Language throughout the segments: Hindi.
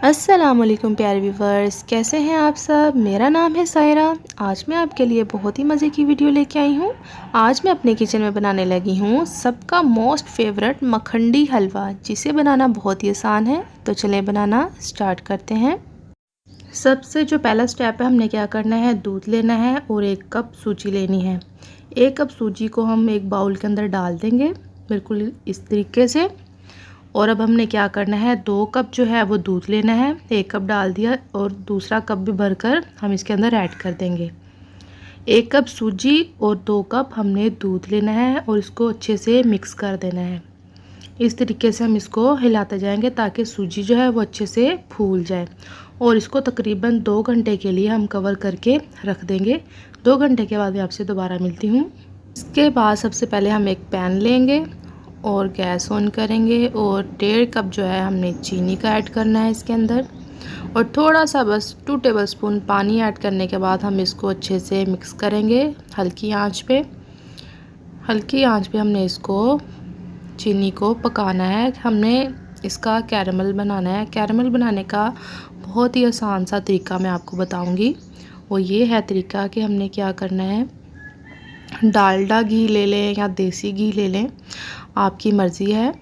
अस्सलामुअलैकुम प्यारे व्यूवर्स, कैसे हैं आप सब। मेरा नाम है सायरा। आज मैं आपके लिए बहुत ही मज़े की वीडियो लेके आई हूँ। आज मैं अपने किचन में बनाने लगी हूँ सबका मोस्ट फेवरेट मखंडी हलवा, जिसे बनाना बहुत ही आसान है। तो चलें बनाना स्टार्ट करते हैं। सबसे जो पहला स्टेप है, हमने क्या करना है, दूध लेना है और 1 कप सूजी लेनी है। 1 कप सूजी को हम एक बाउल के अंदर डाल देंगे, बिल्कुल इस तरीके से। और अब हमने क्या करना है, 2 कप जो है वो दूध लेना है। 1 कप डाल दिया और दूसरा कप भी भरकर हम इसके अंदर ऐड कर देंगे। 1 कप सूजी और 2 कप हमने दूध लेना है और इसको अच्छे से मिक्स कर देना है। इस तरीके से हम इसको हिलाते जाएंगे ताकि सूजी जो है वो अच्छे से फूल जाए। और इसको तकरीबन 2 घंटे के लिए हम कवर करके रख देंगे। 2 घंटे के बाद मैं आपसे दोबारा मिलती हूँ। इसके बाद सबसे पहले हम एक पैन लेंगे और गैस ऑन करेंगे और 1.5 कप जो है हमने चीनी का ऐड करना है इसके अंदर। और थोड़ा सा बस 2 टेबलस्पून पानी ऐड करने के बाद हम इसको अच्छे से मिक्स करेंगे हल्की आंच पे। हल्की आंच पे हमने इसको चीनी को पकाना है। हमने इसका कैरमल बनाना है। कैरमल बनाने का बहुत ही आसान सा तरीका मैं आपको बताऊंगी। वो ये है तरीका कि हमने क्या करना है, डालडा घी ले लें या देसी घी ले लें, आपकी मर्ज़ी है।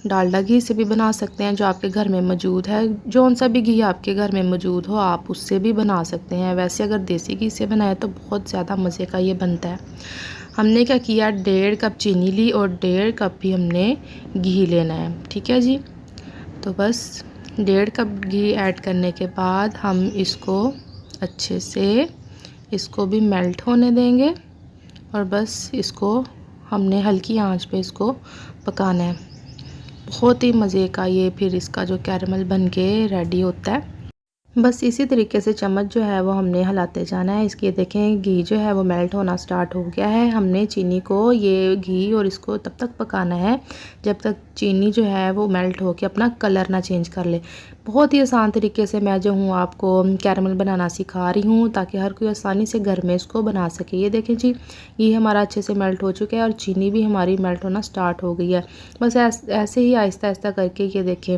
डालडा घी से भी बना सकते हैं जो आपके घर में मौजूद है। जौन सा भी घी आपके घर में मौजूद हो आप उससे भी बना सकते हैं। वैसे अगर देसी घी से बनाए तो बहुत ज़्यादा मज़े का ये बनता है। हमने क्या किया, 1.5 कप चीनी ली और 1.5 कप भी हमने घी लेना है। ठीक है जी। तो बस 1.5 कप घी ऐड करने के बाद हम इसको अच्छे से इसको भी मेल्ट होने देंगे। और बस इसको हमने हल्की आंच पे इसको पकाना है। बहुत ही मज़े का ये फिर इसका जो कैरमल बन के रेडी होता है। बस इसी तरीके से चम्मच जो है वो हमने हिलाते जाना है। इसके देखें घी जो है वो मेल्ट होना स्टार्ट हो गया है। हमने चीनी को ये घी और इसको तब तक पकाना है जब तक चीनी जो है वो मेल्ट होकर अपना कलर ना चेंज कर ले। बहुत ही आसान तरीके से मैं जो हूँ आपको कैरमल बनाना सिखा रही हूँ ताकि हर कोई आसानी से घर में इसको बना सके। ये देखें जी, ये हमारा अच्छे से मेल्ट हो चुका है और चीनी भी हमारी मेल्ट होना स्टार्ट हो गई है। बस ऐसे ही आहिस्ता आहिस्ता करके ये देखें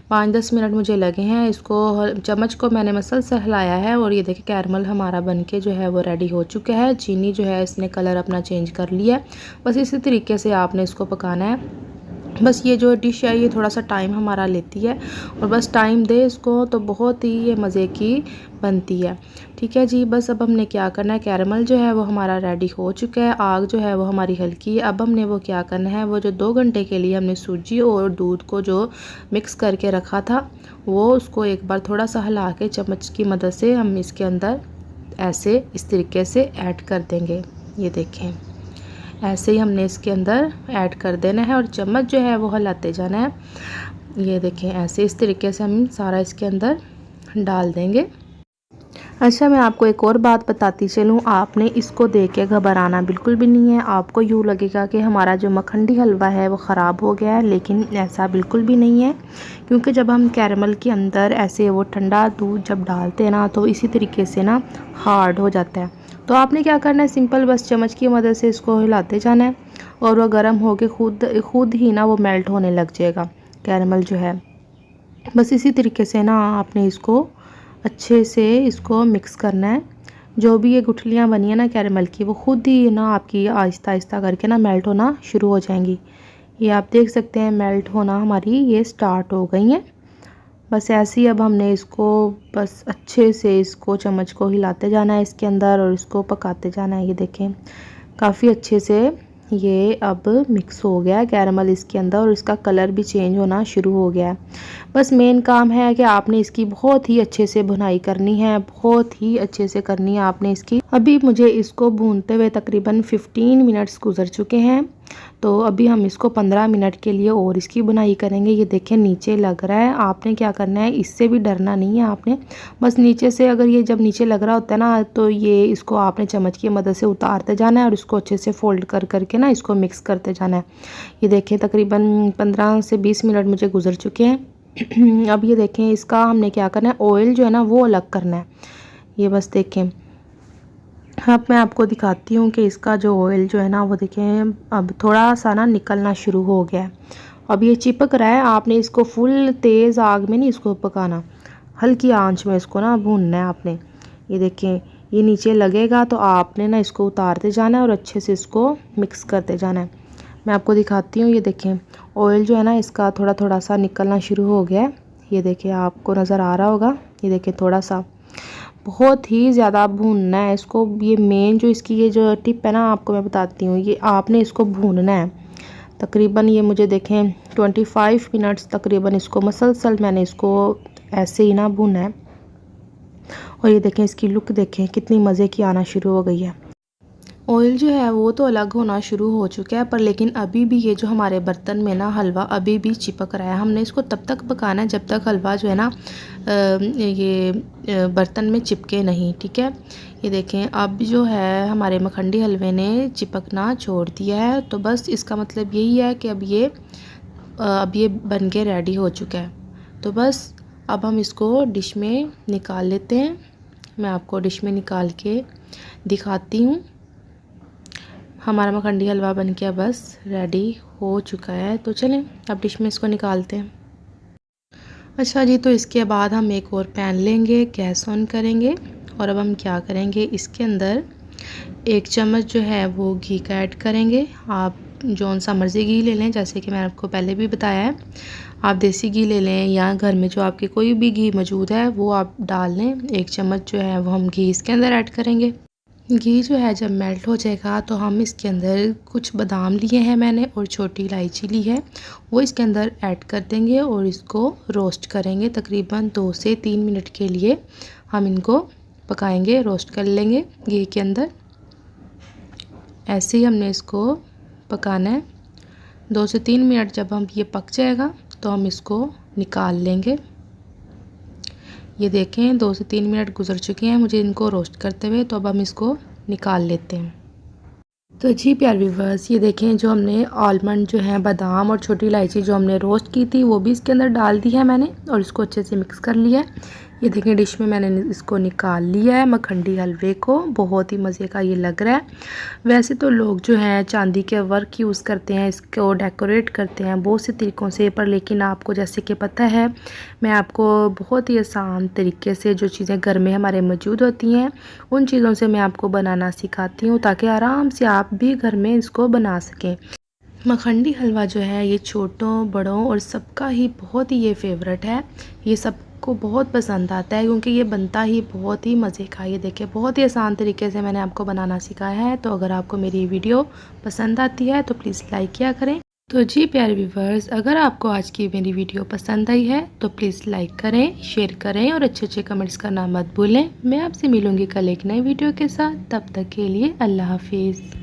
5-10 मिनट मुझे लगे हैं। इसको चम्मच को मैंने मसलसल हिलाया है और ये देखिए कैरमल हमारा बनके जो है वो रेडी हो चुका है। चीनी जो है इसने कलर अपना चेंज कर लिया है। बस इसी तरीके से आपने इसको पकाना है। बस ये जो डिश है ये थोड़ा सा टाइम हमारा लेती है और बस टाइम दे इसको तो बहुत ही ये मज़े की बनती है। ठीक है जी। बस अब हमने क्या करना है, कैरमल जो है वो हमारा रेडी हो चुका है। आग जो है वो हमारी हल्की है। अब हमने वो क्या करना है, वो जो 2 घंटे के लिए हमने सूजी और दूध को जो मिक्स करके रखा था वो उसको एक बार थोड़ा सा हिला के चम्मच की मदद से हम इसके अंदर ऐसे इस तरीके से ऐड कर देंगे। ये देखें ऐसे ही हमने इसके अंदर ऐड कर देना है और चम्मच जो है वो हिलाते जाना है। ये देखें ऐसे इस तरीके से हम सारा इसके अंदर डाल देंगे। अच्छा, मैं आपको एक और बात बताती चलूँ, आपने इसको देख के घबराना बिल्कुल भी नहीं है। आपको यूँ लगेगा कि हमारा जो मखंडी हलवा है वो ख़राब हो गया है, लेकिन ऐसा बिल्कुल भी नहीं है। क्योंकि जब हम कैरमल के अंदर ऐसे वो ठंडा दूध जब डालते हैं ना तो इसी तरीके से ना हार्ड हो जाता है। तो आपने क्या करना है, सिंपल बस चम्मच की मदद से इसको हिलाते जाना है और वह गर्म होके खुद ही ना वो मेल्ट होने लग जाएगा कैरमल जो है। बस इसी तरीके से ना आपने इसको अच्छे से इसको मिक्स करना है। जो भी ये गुठलियाँ बनी है ना कैरमल की, वो खुद ही ना आपकी आहिस्ता आहिस्ता करके ना मेल्ट होना शुरू हो जाएंगी। ये आप देख सकते हैं मेल्ट होना हमारी ये स्टार्ट हो गई हैं। बस ऐसे ही अब हमने इसको बस अच्छे से इसको चम्मच को हिलाते जाना है इसके अंदर और इसको पकाते जाना है। ये देखें काफ़ी अच्छे से ये अब मिक्स हो गया है कैरमल इसके अंदर और इसका कलर भी चेंज होना शुरू हो गया है। बस मेन काम है कि आपने इसकी बहुत ही अच्छे से भुनाई करनी है, बहुत ही अच्छे से करनी है आपने इसकी। अभी मुझे इसको भूनते हुए तकरीबन 15 मिनट्स गुजर चुके हैं। तो अभी हम इसको 15 मिनट के लिए और इसकी बुनाई करेंगे। ये देखें नीचे लग रहा है। आपने क्या करना है, इससे भी डरना नहीं है। आपने बस नीचे से, अगर ये जब नीचे लग रहा होता है ना तो ये इसको आपने चम्मच की मदद से उतारते जाना है और इसको अच्छे से फोल्ड कर करके ना इसको मिक्स करते जाना है। ये देखें तकरीबन 15 से 20 मिनट मुझे गुजर चुके हैं। अब ये देखें इसका हमने क्या करना है, ऑयल जो है ना वो अलग करना है। ये बस देखें, अब मैं आपको दिखाती हूँ कि इसका जो ऑयल जो है ना वो देखें अब थोड़ा सा ना निकलना शुरू हो गया है। अब ये चिपक रहा है, आपने इसको फुल तेज़ आग में नहीं इसको पकाना, हल्की आंच में इसको ना भूनना है आपने। ये देखें ये नीचे लगेगा तो आपने ना इसको उतारते जाना है और अच्छे से इसको मिक्स करते जाना है। मैं आपको दिखाती हूँ। ये देखें ऑयल जो है ना इसका थोड़ा थोड़ा सा निकलना शुरू हो गया है। ये देखिए आपको नज़र आ रहा होगा। ये देखें थोड़ा सा, बहुत ही ज़्यादा भूनना है इसको। ये मेन जो इसकी ये जो टिप है ना आपको मैं बताती हूँ, ये आपने इसको भूनना है तकरीबन। ये मुझे देखें 25 मिनट्स तकरीबन इसको मसलसल मैंने इसको ऐसे ही ना भूना है। और ये देखें इसकी लुक देखें कितनी मज़े की आना शुरू हो गई है। ऑयल जो है वो तो अलग होना शुरू हो चुका है, पर लेकिन अभी भी ये जो हमारे बर्तन में ना हलवा अभी भी चिपक रहा है। हमने इसको तब तक पकाना है जब तक हलवा जो है ना ये बर्तन में चिपके नहीं, ठीक है। ये देखें अब जो है हमारे मखंडी हलवे ने चिपकना छोड़ दिया है, तो बस इसका मतलब यही है कि अब ये बन के रेडी हो चुका है। तो बस अब हम इसको डिश में निकाल लेते हैं। मैं आपको डिश में निकाल के दिखाती हूँ। हमारा मखंडी हलवा बन के बस रेडी हो चुका है। तो चलें अब डिश में इसको निकालते हैं। अच्छा जी, तो इसके बाद हम एक और पैन लेंगे, गैस ऑन करेंगे और अब हम क्या करेंगे, इसके अंदर 1 चम्मच जो है वो घी का ऐड करेंगे। आप जौन सा मर्ज़ी घी ले लें, जैसे कि मैंने आपको पहले भी बताया है। आप देसी घी ले लें या घर में जो आपके कोई भी घी मौजूद है वो आप डाल लें। 1 चम्मच जो है वो हम घी इसके अंदर ऐड करेंगे। घी जो है जब मेल्ट हो जाएगा तो हम इसके अंदर कुछ बादाम लिए हैं मैंने और छोटी इलायची ली है, वो इसके अंदर ऐड कर देंगे और इसको रोस्ट करेंगे। तकरीबन 2 से 3 मिनट के लिए हम इनको पकाएंगे, रोस्ट कर लेंगे घी के अंदर। ऐसे ही हमने इसको पकाना है 2 से 3 मिनट। जब हम ये पक जाएगा तो हम इसको निकाल लेंगे। ये देखें 2 से 3 मिनट गुजर चुके हैं मुझे इनको रोस्ट करते हुए, तो अब हम इसको निकाल लेते हैं। तो जी प्यारे व्यूअर्स, ये देखें जो हमने आलमंड जो है, बादाम और छोटी इलायची जो हमने रोस्ट की थी वो भी इसके अंदर डाल दी है मैंने और इसको अच्छे से मिक्स कर लिया है। ये देखें डिश में मैंने इसको निकाल लिया है मखंडी हलवे को। बहुत ही मज़े का ये लग रहा है। वैसे तो लोग जो हैं चांदी के वर्क यूज़ करते हैं, इसको डेकोरेट करते हैं बहुत से तरीक़ों से, पर लेकिन आपको जैसे कि पता है मैं आपको बहुत ही आसान तरीके से जो चीज़ें घर में हमारे मौजूद होती हैं उन चीज़ों से मैं आपको बनाना सिखाती हूँ, ताकि आराम से आप भी घर में इसको बना सकें। मखंडी हलवा जो है ये छोटों बड़ों और सबका ही बहुत ही ये फेवरेट है। ये सबको बहुत पसंद आता है क्योंकि ये बनता ही बहुत ही मज़े का। ये देखिए बहुत ही आसान तरीके से मैंने आपको बनाना सिखाया है। तो अगर आपको मेरी वीडियो पसंद आती है तो प्लीज़ लाइक किया करें। तो जी प्यारे व्यूवर्स, अगर आपको आज की मेरी वीडियो पसंद आई है तो प्लीज़ लाइक करें, शेयर करें और अच्छे कमेंट्स करना मत भूलें। मैं आपसे मिलूँगी कल एक नई वीडियो के साथ। तब तक के लिए अल्लाह हाफिज़।